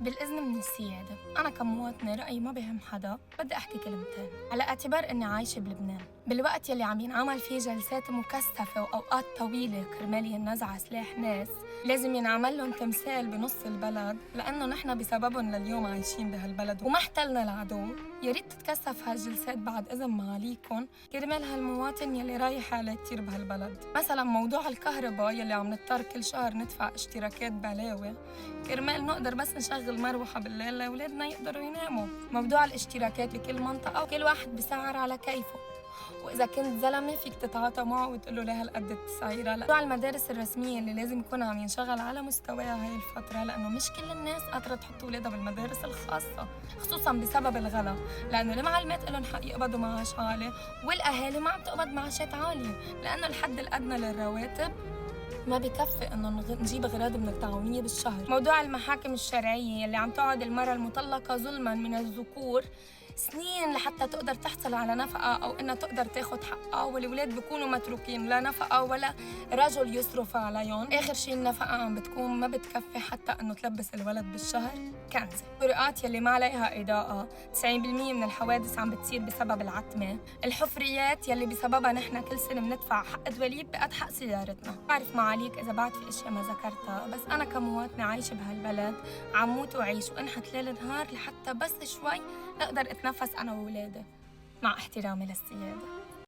بالإذن من السيادة، أنا كمواطنة رأيي ما بهم حدا، بدي أحكي كلمتين على اعتبار إني عايشة بلبنان، بالوقت يلي عم ينعمل فيه جلسات مكثفة وأوقات طويلة كرمال ينزع سلاح ناس، لازم ينعمل لهم تمثال بنص البلد لأنه نحن بسببهم لليوم عايشين بهالبلد وما احتلنا العدو. يا ريت تتكثف هالجلسات بعد إذن معاليكم كرمال هالمواطن يلي رايح عليه كتير بهالبلد. مثلا موضوع الكهرباء يلي عم نضطر كل شهر ندفع اشتراكات بلاوي كرمال نقدر بس نشغل مروحة بالليل لأولادنا يقدروا يناموا. موضوع الاشتراكات بكل منطقة وكل واحد بسعر على كيفه، وإذا كنت زلمة فيك تتعاطى معه وتقول له ليه هالقد التسعيرة. موضوع المدارس الرسمية اللي لازم يكون عم ينشغل على مستواها هاي الفترة، لأنه مش كل الناس قادرة تحط أولادها بالمدارس الخاصة خصوصاً بسبب الغلا، لأنه المعلمات لهم حق يقبضوا معاش عالي والأهالي ما عم تقبض معاشات عالية لأنه الحد الأدنى للرواتب ما بكفي انه نجيب اغراض من الطعمية بالشهر. موضوع المحاكم الشرعية اللي عم تقعد المرأة المطلقة ظلما من الذكور سنين لحتى تقدر تحصل على نفقة أو إنها تقدر تاخد حقها، والولاد بيكونوا متروكين لا نفقة ولا رجل يصرف عليهم. آخر شي النفقة عم بتكون ما بتكفي حتى إنه تلبس الولد بالشهر كنزة. الطرقات يلي ما عليها إضاءة، 90% من الحوادث عم بتصير بسبب العتمة. الحفريات يلي بسببها نحن كل سنة بندفع حق دواليب بقد حق سيارتنا. بعرف معاليك إذا بعد في أشياء ما ذكرتها، بس أنا كمواطنة عايشة بهالبلد عم موت وعيش وانحت ليل نهار لحتى بس شوي أقدر أتنفس أنا وولادي، مع احترامي للسيادة.